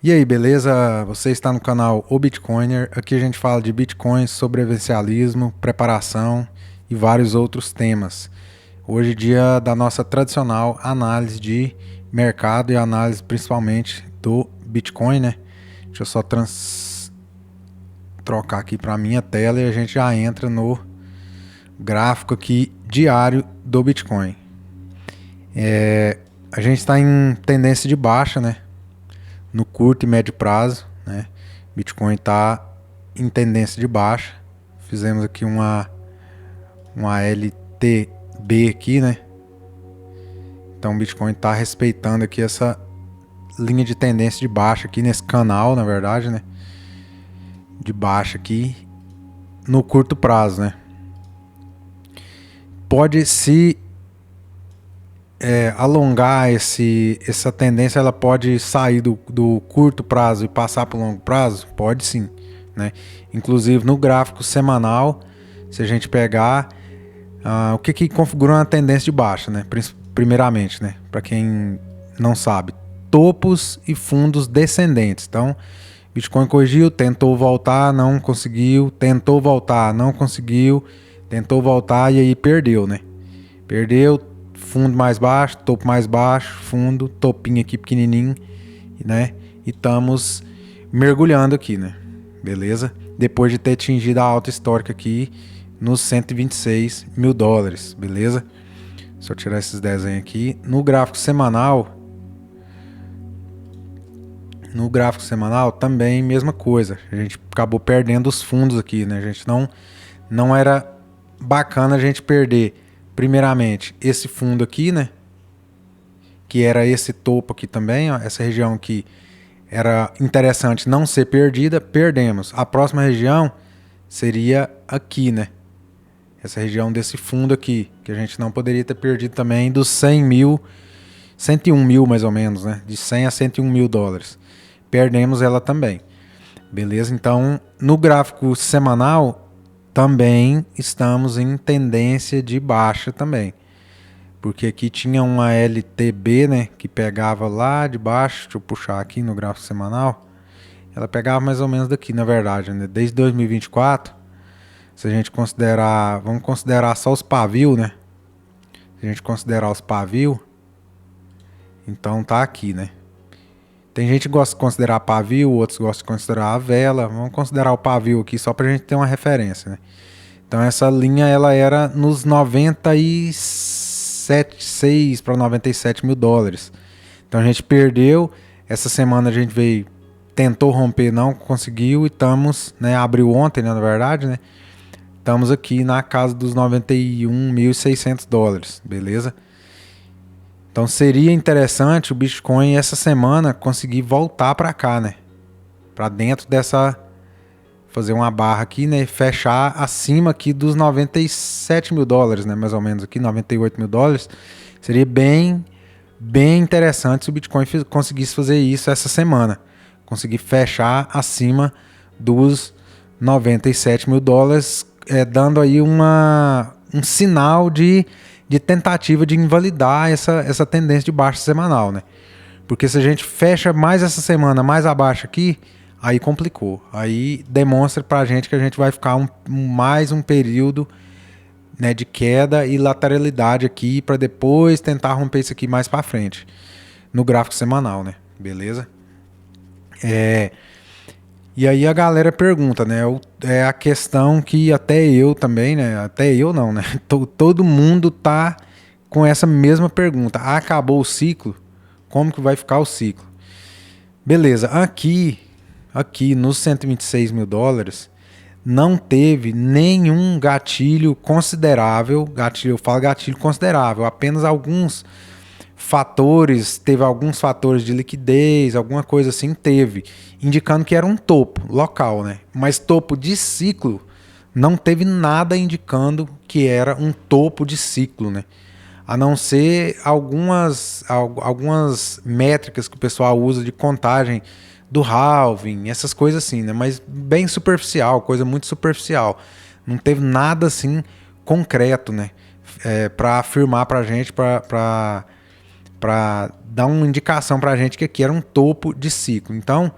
E aí, beleza? Você está no canal O Bitcoiner. Aqui a gente fala de bitcoins, sobrevivencialismo, preparação e vários outros temas. Hoje é dia da nossa tradicional análise de mercado e análise principalmente do Bitcoin, né? Deixa eu só trocar aqui para a minha tela e a gente já entra no gráfico aqui diário do Bitcoin. A gente está em tendência de baixa, né? No curto e médio prazo, né? Bitcoin está em tendência de baixa. Fizemos aqui uma LTB aqui, né? Então o Bitcoin está respeitando aqui essa linha de tendência de baixa aqui nesse canal, na verdade, né? De baixa aqui no curto prazo, né? Pode se alongar essa tendência, ela pode sair do curto prazo e passar para o longo prazo? Pode sim, né? Inclusive no gráfico semanal, se a gente pegar o que configura uma tendência de baixa, né? Primeiramente, né? Para quem não sabe, topos e fundos descendentes. Então, Bitcoin corrigiu, tentou voltar, não conseguiu, tentou voltar, não conseguiu, tentou voltar e aí perdeu, né? Perdeu, fundo mais baixo, topo mais baixo, fundo, topinho aqui pequenininho, né? E estamos mergulhando aqui, né? Beleza? Depois de ter atingido a alta histórica aqui nos 126 mil dólares, beleza? Só tirar esses desenhos aqui. No gráfico semanal também mesma coisa. A gente acabou perdendo os fundos aqui, né? A gente não era bacana a gente perder primeiramente esse fundo aqui, né? Que era esse topo aqui também, ó, essa região aqui era interessante não ser perdida, perdemos. A próxima região seria aqui, né? Essa região desse fundo aqui, que a gente não poderia ter perdido também dos 100 mil, 101 mil mais ou menos, né? De 100 a 101 mil dólares. Perdemos ela também. Beleza? Então, no gráfico semanal, também estamos em tendência de baixa também. Porque aqui tinha uma LTB, né, que pegava lá de baixo. Deixa eu puxar aqui no gráfico semanal. Ela pegava mais ou menos daqui, na verdade, né? Desde 2024, se a gente considerar, vamos considerar só os pavios, né? Se a gente considerar os pavios, então tá aqui, né? Tem gente que gosta de considerar pavio, outros gostam de considerar a vela. Vamos considerar o pavio aqui só pra gente ter uma referência, né? Então essa linha ela era nos 97,6 para 97 mil dólares. Então a gente perdeu. Essa semana a gente veio, tentou romper, não conseguiu e estamos, né? Abriu ontem, né, na verdade, né? Estamos aqui na casa dos 91.600 dólares, beleza? Então seria interessante o Bitcoin essa semana conseguir voltar para cá, né? Para dentro dessa, fazer uma barra aqui, né? Fechar acima aqui dos 97 mil dólares, né? Mais ou menos aqui, 98 mil dólares. Seria bem interessante se o Bitcoin conseguisse fazer isso essa semana. Conseguir fechar acima dos 97 mil dólares, dando aí um sinal de tentativa de invalidar essa tendência de baixa semanal, né? Porque se a gente fecha mais essa semana, mais abaixo aqui, aí complicou. Aí demonstra pra gente que a gente vai ficar mais um período, né, de queda e lateralidade aqui para depois tentar romper isso aqui mais para frente no gráfico semanal, né? Beleza? E aí a galera pergunta, né? É a questão que até eu também, né? Até eu não, né? Todo mundo tá com essa mesma pergunta. Acabou o ciclo? Como que vai ficar o ciclo? Beleza, aqui nos 126 mil dólares, não teve nenhum gatilho considerável. Eu falo gatilho considerável, apenas alguns fatores, teve alguns fatores de liquidez, alguma coisa assim teve, indicando que era um topo local, né? Mas topo de ciclo, não teve nada indicando que era um topo de ciclo, né? A não ser algumas métricas que o pessoal usa de contagem do halving, essas coisas assim, né? Mas bem superficial, coisa muito superficial. Não teve nada assim concreto, né? Para afirmar pra gente, para para dar uma indicação para a gente que aqui era um topo de ciclo. Então,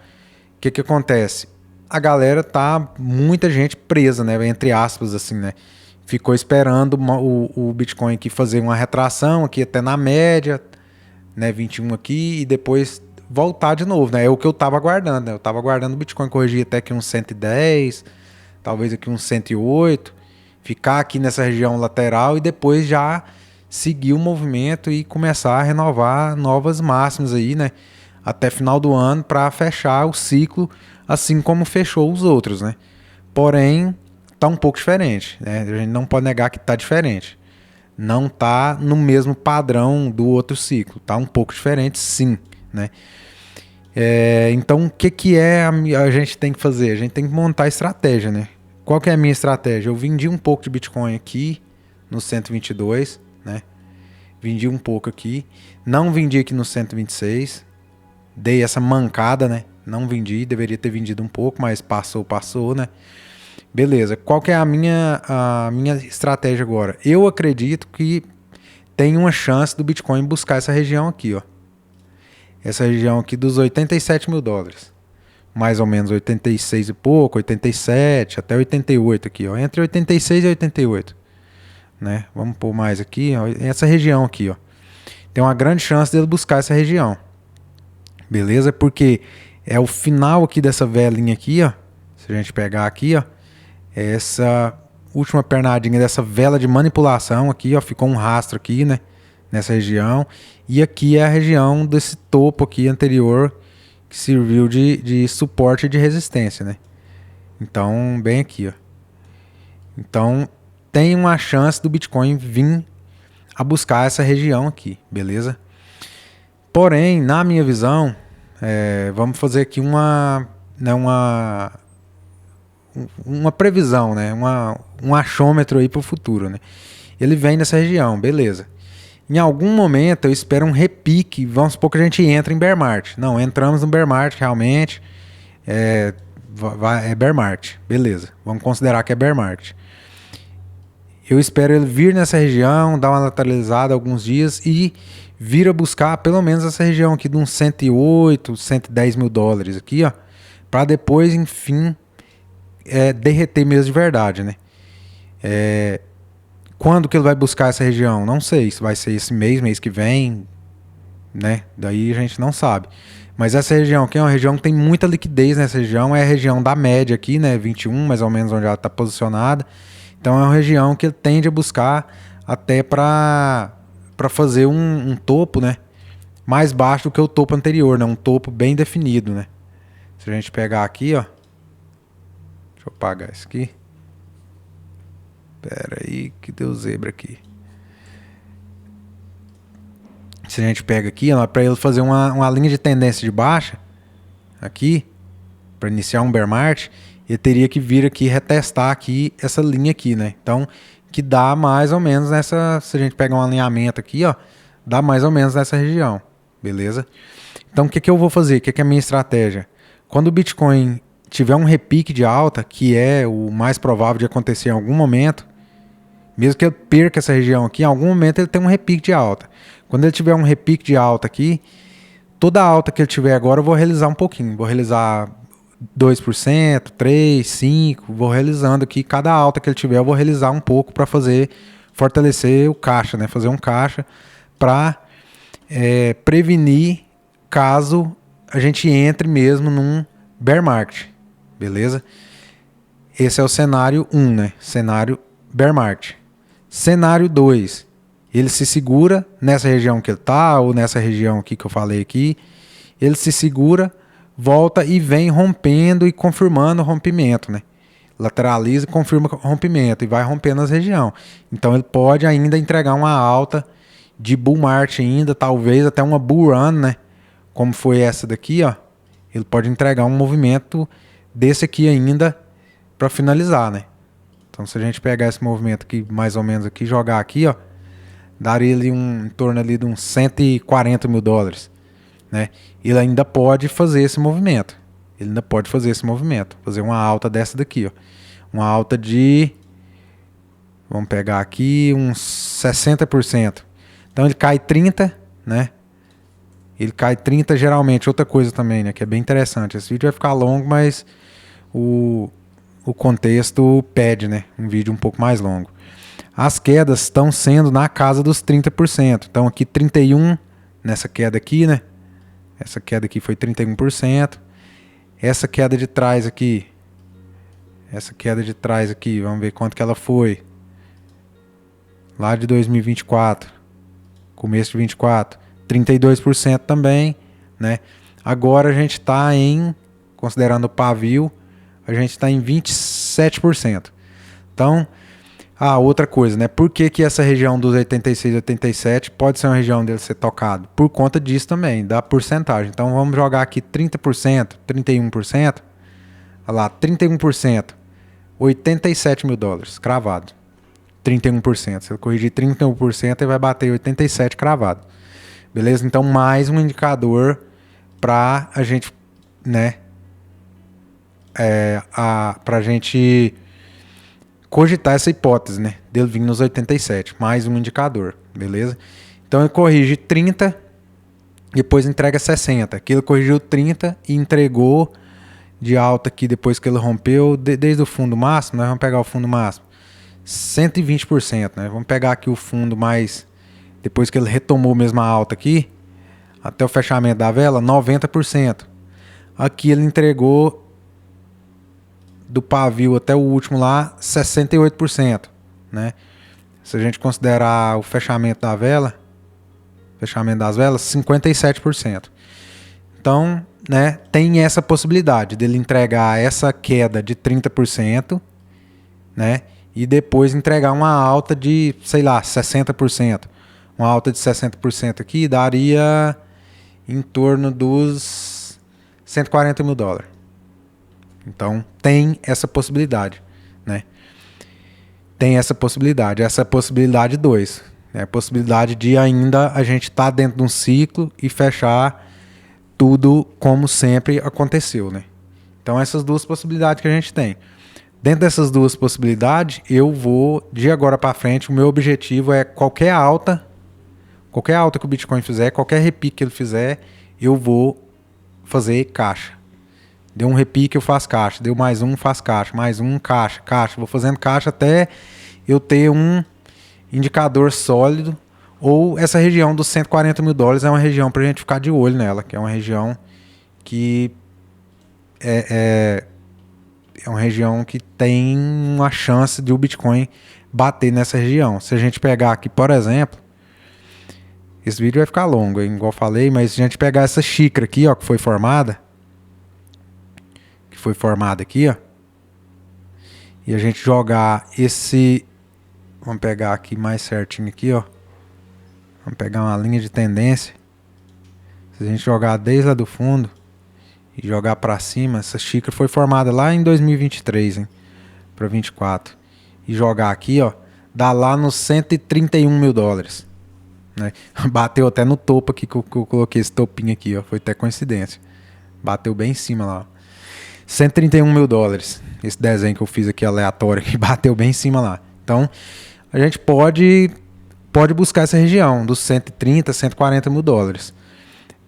o que acontece? A galera muita gente presa, né, entre aspas, assim, né, ficou esperando o Bitcoin aqui fazer uma retração aqui até na média, né, 21 aqui, e depois voltar de novo, né, é o que eu tava aguardando, né, eu tava aguardando o Bitcoin corrigir até aqui uns 110, talvez aqui uns 108, ficar aqui nessa região lateral e depois já seguir o movimento e começar a renovar novas máximas aí, né? Até final do ano para fechar o ciclo, assim como fechou os outros, né? Porém, tá um pouco diferente, né? A gente não pode negar que tá diferente. Não tá no mesmo padrão do outro ciclo, tá um pouco diferente, sim, né? Então, o que a gente tem que fazer? A gente tem que montar a estratégia, né? Qual que é a minha estratégia? Eu vendi um pouco de Bitcoin aqui no 122, né? Vendi um pouco aqui. Não vendi aqui no 126. Dei essa mancada, né? Não vendi, deveria ter vendido um pouco, mas passou, né? Beleza. Qual que é a minha estratégia agora? Eu acredito que tem uma chance do Bitcoin buscar essa região aqui, ó. Essa região aqui dos 87 mil dólares. Mais ou menos 86 e pouco, 87, até 88 aqui, ó. Entre 86 e 88. Né? Vamos pôr mais aqui, ó. Essa região aqui, ó. Tem uma grande chance dele buscar essa região. Beleza? Porque é o final aqui dessa velinha aqui, ó. Se a gente pegar aqui, ó. Essa última pernadinha dessa vela de manipulação aqui, ó. Ficou um rastro aqui, né? Nessa região. E aqui é a região desse topo aqui anterior que serviu de suporte e de resistência, né? Então, bem aqui, ó. Então, tem uma chance do Bitcoin vir a buscar essa região aqui, beleza? Porém, na minha visão, vamos fazer aqui uma previsão, né? Um achômetro aí para o futuro, né? Ele vem nessa região, beleza. Em algum momento eu espero um repique, vamos supor que a gente entra em bear market. Não, entramos no bear market realmente, é bear market, beleza. Vamos considerar que é bear market. Eu espero ele vir nessa região, dar uma lateralizada alguns dias e vir a buscar pelo menos essa região aqui de uns 108, 110 mil dólares aqui, ó. Para depois, enfim, derreter mesmo de verdade, né? Quando que ele vai buscar essa região? Não sei, se vai ser esse mês que vem, né? Daí a gente não sabe. Mas essa região aqui é uma região que tem muita liquidez nessa região, é a região da média aqui, né? 21, mais ou menos onde ela está posicionada. Então é uma região que ele tende a buscar até para fazer um topo, né? Mais baixo do que o topo anterior, né? Um topo bem definido, né? Se a gente pegar aqui, ó. Deixa eu apagar isso aqui. Pera aí que deu zebra aqui. Se a gente pega aqui, ó, para ele fazer uma linha de tendência de baixa, aqui, para iniciar um bear market, ele teria que vir aqui retestar aqui essa linha aqui, né? Então, que dá mais ou menos nessa, se a gente pegar um alinhamento aqui, ó, dá mais ou menos nessa região, beleza? Então, o que eu vou fazer? O que é a minha estratégia? Quando o Bitcoin tiver um repique de alta, que é o mais provável de acontecer em algum momento, mesmo que ele perca essa região aqui, em algum momento ele tem um repique de alta. Quando ele tiver um repique de alta aqui, toda a alta que ele tiver agora eu vou realizar um pouquinho. Vou realizar 2%, 3%, 5%. Vou realizando aqui. Cada alta que ele tiver eu vou realizar um pouco para fortalecer o caixa, né? Fazer um caixa para prevenir caso a gente entre mesmo num bear market. Beleza? Esse é o cenário 1, né? Cenário bear market. Cenário 2, ele se segura nessa região que ele está, ou nessa região aqui que eu falei aqui, ele se segura, volta e vem rompendo e confirmando o rompimento, né? Lateraliza e confirma o rompimento e vai rompendo as regiões. Então ele pode ainda entregar uma alta de bull market ainda, talvez até uma bull run, né? Como foi essa daqui, ó. Ele pode entregar um movimento desse aqui ainda para finalizar, né? Então, se a gente pegar esse movimento aqui, mais ou menos aqui, jogar aqui, ó, daria ali em torno ali de uns 140 mil dólares, né? Ele ainda pode fazer esse movimento. Ele ainda pode fazer esse movimento. Fazer uma alta dessa daqui, ó. Uma alta de, vamos pegar aqui, uns 60%. Então, ele cai 30%, né? ele cai 30 geralmente. Outra coisa também, né, que é bem interessante. Esse vídeo vai ficar longo, mas o contexto pede, né, um vídeo um pouco mais longo. As quedas estão sendo na casa dos 30%. Então aqui 31% nessa queda aqui, né? Essa queda aqui foi 31%. Essa queda de trás aqui, vamos ver quanto que ela foi. Lá de 2024, começo de 24, 32% também, né? Agora a gente está considerando o pavio, a gente está em 27%. Então, outra coisa, né? Por que essa região dos 86 e 87 pode ser uma região dele ser tocado? Por conta disso também, da porcentagem. Então vamos jogar aqui 30%, 31%. Olha lá, 31%, 87 mil dólares, cravado. 31%. Se eu corrigir 31%, ele vai bater 87 cravado. Beleza? Então mais um indicador para a gente, né? Para a gente cogitar essa hipótese, né, dele vir nos 87, mais um indicador, beleza? Então ele corrige 30, depois entrega 60. Aqui ele corrigiu 30 e entregou de alta aqui depois que ele rompeu, desde o fundo máximo, nós vamos pegar o fundo máximo, 120%, né? Vamos pegar aqui o fundo mais, depois que ele retomou mesmo a alta aqui, até o fechamento da vela, 90%. Aqui ele entregou do pavio até o último lá, 68%, né? Se a gente considerar o fechamento da vela, fechamento das velas, 57%. Então, né, tem essa possibilidade dele entregar essa queda de 30%, né? E depois entregar uma alta de, sei lá, 60%. Uma alta de 60% aqui daria em torno dos 140 mil dólares. Então, tem essa possibilidade, né? Tem essa possibilidade 2, né? A possibilidade de ainda a gente estar dentro de um ciclo e fechar tudo como sempre aconteceu, né? Então, essas duas possibilidades que a gente tem. Dentro dessas duas possibilidades, eu vou, de agora para frente, o meu objetivo é qualquer alta que o Bitcoin fizer, qualquer repique que ele fizer, eu vou fazer caixa. Deu um repique, eu faço caixa. Deu mais um, faço caixa. Mais um, caixa. Vou fazendo caixa até eu ter um indicador sólido. Ou essa região dos 140 mil dólares é uma região para a gente ficar de olho nela. Que é uma região que é uma região que tem uma chance de o Bitcoin bater nessa região. Se a gente pegar aqui, por exemplo, esse vídeo vai ficar longo, igual eu falei, mas se a gente pegar essa xícara aqui, ó, que foi formada aqui, ó, e a gente jogar vamos pegar aqui mais certinho aqui, ó, vamos pegar uma linha de tendência, se a gente jogar desde lá do fundo e jogar para cima, essa xícara foi formada lá em 2023, hein, para 24, e jogar aqui, ó, dá lá nos 131 mil dólares, né? Bateu até no topo aqui que eu coloquei esse topinho aqui, ó, foi até coincidência, bateu bem em cima lá, ó. 131 mil dólares. Esse desenho que eu fiz aqui aleatório que bateu bem em cima lá. Então, a gente pode buscar essa região dos 130, 140 mil dólares.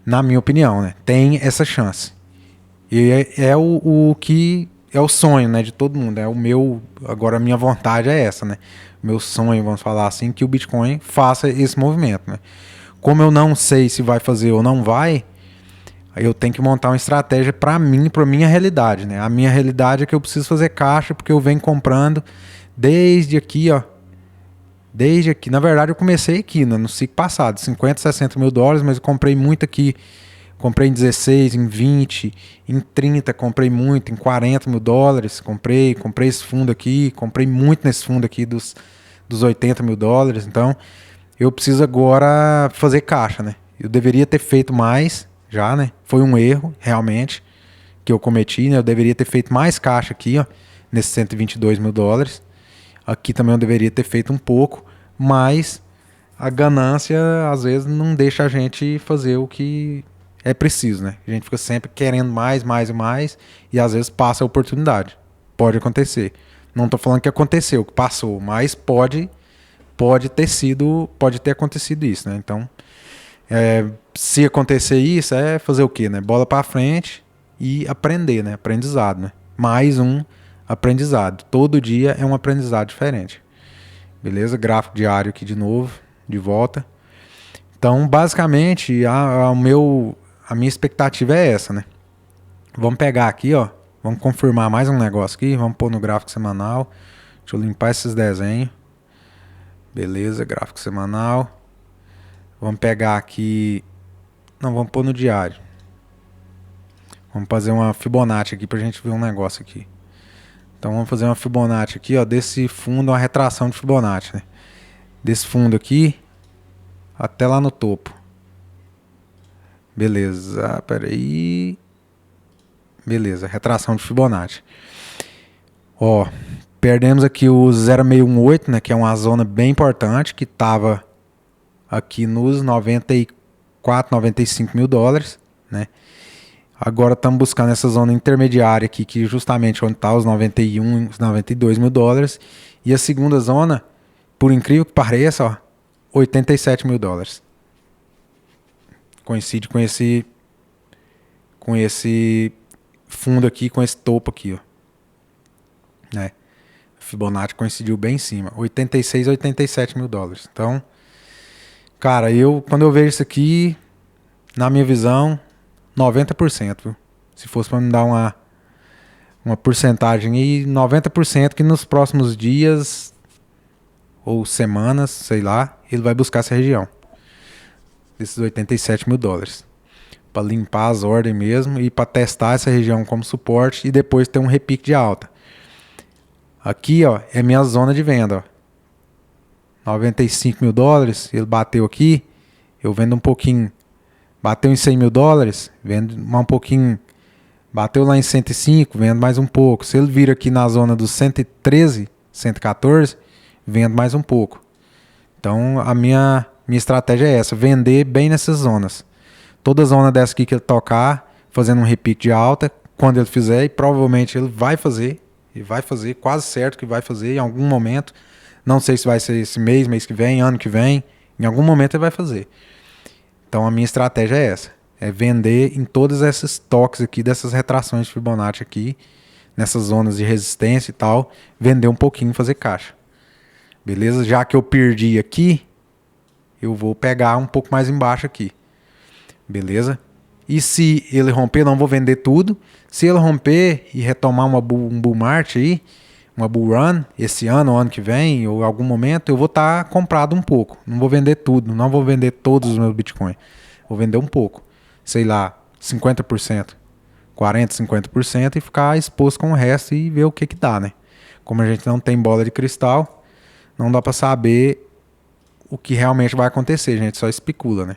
Na minha opinião, né? Tem essa chance. E é o que é o sonho, né, de todo mundo. Agora a minha vontade é essa, né? Meu sonho, vamos falar assim, que o Bitcoin faça esse movimento, né? Como eu não sei se vai fazer ou não vai, aí eu tenho que montar uma estratégia para mim, para minha realidade, né? A minha realidade é que eu preciso fazer caixa porque eu venho comprando desde aqui, ó. Desde aqui. Na verdade, eu comecei aqui, né, no ciclo passado, 50, 60 mil dólares, mas eu comprei muito aqui. Comprei em 16, em 20, em 30, comprei muito, em 40 mil dólares. Comprei esse fundo aqui, comprei muito nesse fundo aqui dos 80 mil dólares. Então, eu preciso agora fazer caixa, né? Eu deveria ter feito mais já, né? Foi um erro, realmente, que eu cometi, né? Eu deveria ter feito mais caixa aqui, ó, nesses 122 mil dólares. Aqui também eu deveria ter feito um pouco, mas a ganância, às vezes, não deixa a gente fazer o que é preciso, né? A gente fica sempre querendo mais, mais e mais, e às vezes passa a oportunidade. Pode acontecer. Não tô falando que aconteceu, que passou, mas pode ter acontecido isso, né? Então, se acontecer isso, é fazer o quê, né? Bola para frente e aprender, né? Aprendizado, né? Mais um aprendizado. Todo dia é um aprendizado diferente. Beleza? Gráfico diário aqui de novo, de volta. Então, basicamente, a minha expectativa é essa, né? Vamos pegar aqui, ó. Vamos confirmar mais um negócio aqui. Vamos pôr no gráfico semanal. Deixa eu limpar esses desenhos. Beleza, gráfico semanal. Vamos pegar aqui. Não, vamos pôr no diário. Vamos fazer uma Fibonacci aqui pra gente ver um negócio aqui. Então vamos fazer uma Fibonacci aqui, ó. Desse fundo, uma retração de Fibonacci, né? Desse fundo aqui até lá no topo. Beleza, peraí. Beleza, retração de Fibonacci. Ó, perdemos aqui o 0,618, né? Que é uma zona bem importante, que tava aqui nos 94, 95 mil dólares, né? Agora estamos buscando essa zona intermediária aqui, que justamente onde está os 91, os 92 mil dólares. E a segunda zona, por incrível que pareça, ó, 87 mil dólares. Coincide com esse fundo aqui, com esse topo aqui, ó. Né? Fibonacci coincidiu bem em cima. 86, 87 mil dólares. Então, cara, quando eu vejo isso aqui, na minha visão, 90%, viu? Se fosse para me dar uma porcentagem aí, 90% que nos próximos dias ou semanas, sei lá, ele vai buscar essa região. Esses 87 mil dólares. Para limpar as ordens mesmo e para testar essa região como suporte e depois ter um repique de alta. Aqui, ó, é minha zona de venda, ó. 95 mil dólares, ele bateu aqui, eu vendo um pouquinho. Bateu em 100 mil dólares, vendo um pouquinho. Bateu lá em 105, vendo mais um pouco. Se ele vir aqui na zona dos 113, 114, vendo mais um pouco. Então a minha estratégia é essa, vender bem nessas zonas. Toda zona dessa aqui que ele tocar, fazendo um repique de alta, quando ele fizer, e provavelmente ele vai fazer, quase certo que vai fazer em algum momento. Não sei se vai ser esse mês que vem, ano que vem, em algum momento ele vai fazer. Então a minha estratégia é essa, é vender em todos esses toques aqui, dessas retrações de Fibonacci aqui, nessas zonas de resistência e tal, vender um pouquinho e fazer caixa. Beleza? Já que eu perdi aqui, eu vou pegar um pouco mais embaixo aqui. Beleza? E se ele romper, não vou vender tudo. Se ele romper e retomar um bull market aí, uma bull run, esse ano ou ano que vem, ou algum momento, eu vou estar comprado um pouco. Não vou vender tudo, não vou vender todos os meus bitcoins. Vou vender um pouco. Sei lá, 50%, 40%, 50% e ficar exposto com o resto e ver o que dá, né? Como a gente não tem bola de cristal, não dá para saber o que realmente vai acontecer, a gente só especula, né?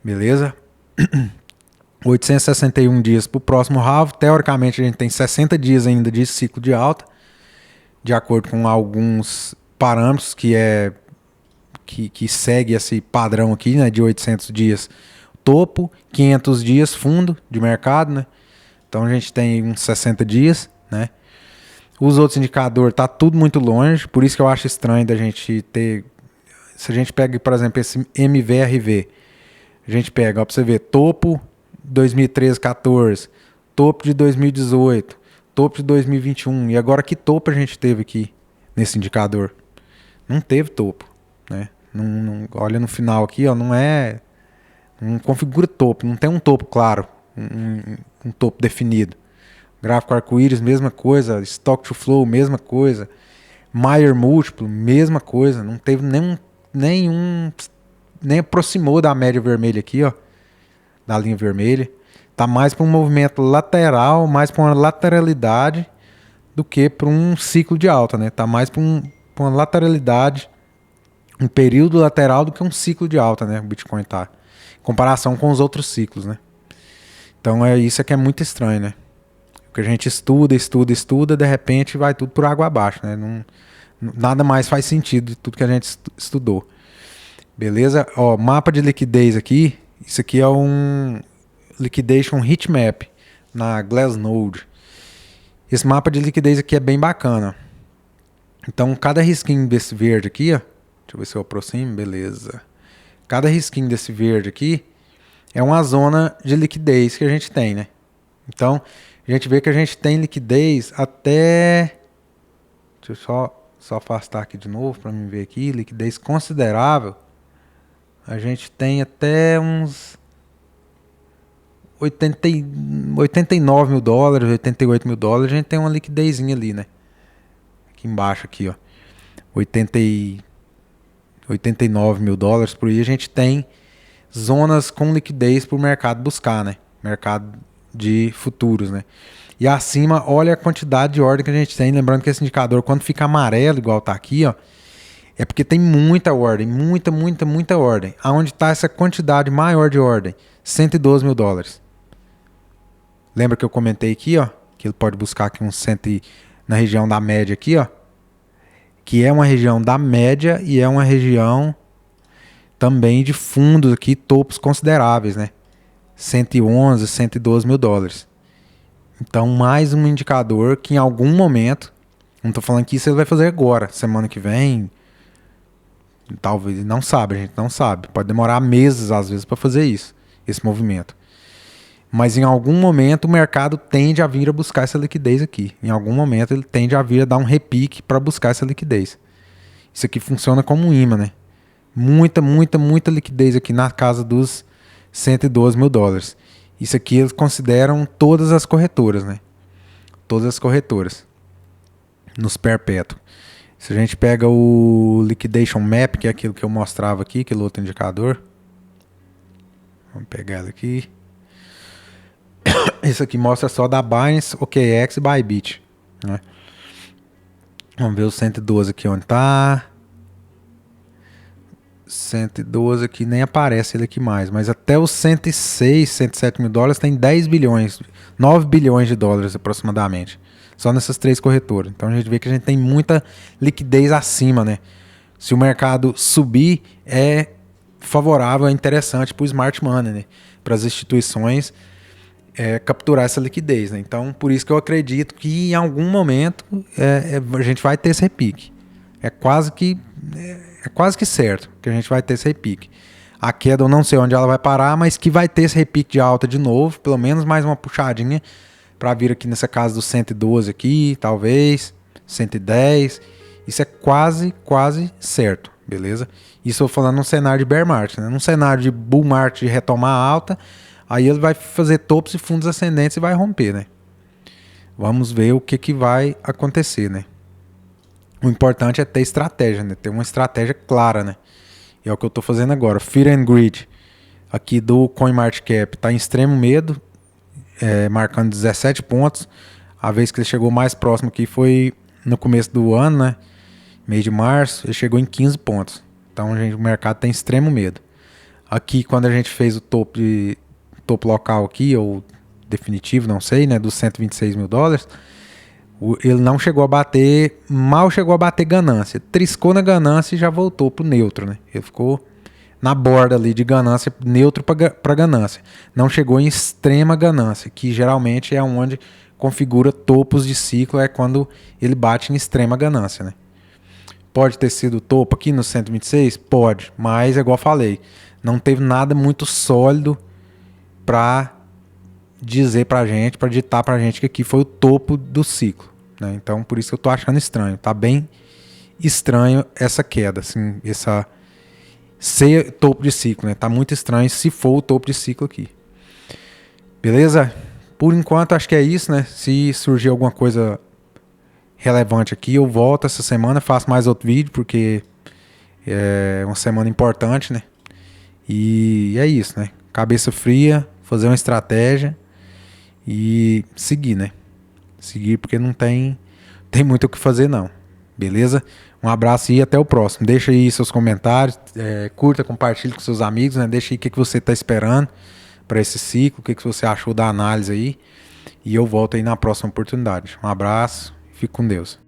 Beleza? 861 dias para o próximo halve. Teoricamente a gente tem 60 dias ainda de ciclo de alta, de acordo com alguns parâmetros que segue esse padrão aqui, né, de 800 dias topo, 500 dias fundo de mercado, né? Então a gente tem uns 60 dias, né? Os outros indicadores tá tudo muito longe, por isso que eu acho estranho da gente ter. Se a gente pega, por exemplo, esse MVRV, a gente pega, ó, pra você ver, topo 2013, 14, topo de 2018, topo de 2021. E agora que topo a gente teve aqui nesse indicador? Não teve topo, né? Olha no final aqui, ó, não configura topo, não tem um topo claro, um topo definido. Gráfico arco-íris, mesma coisa. Stock to flow, mesma coisa. Mayer múltiplo, mesma coisa. Não teve nem aproximou da média vermelha aqui, ó, da linha vermelha. Tá mais para um movimento lateral, mais para uma lateralidade do que para um ciclo de alta, né? Tá mais para uma lateralidade, um período lateral do que um ciclo de alta, né? O Bitcoin tá, em comparação com os outros ciclos, né? Então isso que é muito estranho, né? Que a gente estuda, de repente vai tudo por água abaixo, né? Nada mais faz sentido de tudo que a gente estudou. Beleza? Ó, mapa de liquidez aqui. Isso aqui é um liquidation heatmap na Glassnode. Esse mapa de liquidez aqui é bem bacana. Então, cada risquinho desse verde aqui, ó, deixa eu ver se eu aproximo, beleza. Cada risquinho desse verde aqui é uma zona de liquidez que a gente tem, né? Então, a gente vê que a gente tem liquidez até... Deixa eu só afastar aqui de novo para mim ver aqui. Liquidez considerável. A gente tem até uns 89 mil dólares, 88 mil dólares. A gente tem uma liquidezinha ali, né? Aqui embaixo, aqui, ó. 89 mil dólares por aí. A gente tem zonas com liquidez para o mercado buscar, né? Mercado de futuros, né? E acima, olha a quantidade de ordem que a gente tem. Lembrando que esse indicador, quando fica amarelo, igual tá aqui, ó, é porque tem muita ordem, muita ordem. Aonde está essa quantidade maior de ordem? 112 mil dólares. Lembra que eu comentei aqui, ó, que ele pode buscar aqui uns 100 na região da média aqui, ó, que é uma região da média e é uma região também de fundos aqui, topos consideráveis, né? 111, 112 mil dólares. Então, mais um indicador que em algum momento, não estou falando que isso ele vai fazer agora, semana que vem, talvez, não sabe, a gente não sabe. Pode demorar meses, às vezes, para fazer isso, esse movimento. Mas em algum momento o mercado tende a vir a buscar essa liquidez aqui. Em algum momento ele tende a vir a dar um repique para buscar essa liquidez. Isso aqui funciona como um imã, né? Muita liquidez aqui na casa dos 112 mil dólares. Isso aqui eles consideram todas as corretoras, né? Todas as corretoras. Nos perpétuos. Se a gente pega o Liquidation Map, que é aquilo que eu mostrava aqui, aquele outro indicador. Vamos pegar ele aqui. Isso aqui mostra só da Binance, OKX e Bybit, né? Vamos ver o 112 aqui onde tá. 112 aqui nem aparece ele aqui mais, mas até os 106, 107 mil dólares tem 10 bilhões, 9 bilhões de dólares aproximadamente, só nessas três corretoras. Então a gente vê que a gente tem muita liquidez acima, né? Se o mercado subir, é favorável, é interessante para o smart money, né? Para as instituições capturar essa liquidez, né? Então por isso que eu acredito que em algum momento a gente vai ter esse repique. É quase que certo que a gente vai ter esse repique. A queda eu não sei onde ela vai parar, mas que vai ter esse repique de alta de novo, pelo menos mais uma puxadinha para vir aqui nessa casa dos 112 aqui, talvez 110. Isso é quase certo, beleza? Isso eu falando num cenário de bear market, né? Num cenário de bull market de retomar alta, aí ele vai fazer topos e fundos ascendentes e vai romper, né? Vamos ver o que vai acontecer, né? O importante é ter estratégia, né? Ter uma estratégia clara, né? E é o que eu estou fazendo agora. Fear and Greed, aqui do CoinMarketCap, está em extremo medo, marcando 17 pontos. A vez que ele chegou mais próximo aqui foi no começo do ano, né? Mês de março, ele chegou em 15 pontos. Então, o mercado tem extremo medo. Aqui, quando a gente fez o topo local aqui, ou definitivo, não sei, né? Dos 126 mil dólares... Ele não chegou a bater, mal chegou a bater ganância. Triscou na ganância e já voltou pro neutro, né? Ele ficou na borda ali de ganância, neutro para ganância. Não chegou em extrema ganância, que geralmente é onde configura topos de ciclo, é quando ele bate em extrema ganância, né? Pode ter sido topo aqui no 126? Pode, mas é igual eu falei, não teve nada muito sólido para dizer pra gente, para ditar pra gente que aqui foi o topo do ciclo, né? Então por isso que eu tô achando estranho, tá bem estranho essa queda, assim, essa ser topo de ciclo, né? Tá muito estranho se for o topo de ciclo aqui. Beleza? Por enquanto acho que é isso, né? Se surgir alguma coisa relevante aqui, eu volto essa semana, faço mais outro vídeo, porque é uma semana importante, né? E é isso, né? Cabeça fria, fazer uma estratégia e seguir, né? Seguir porque não tem muito o que fazer não. Beleza? Um abraço e até o próximo. Deixa aí seus comentários, curta, compartilhe com seus amigos, né? Deixa aí o que você está esperando para esse ciclo, o que você achou da análise aí. E eu volto aí na próxima oportunidade. Um abraço, fique com Deus.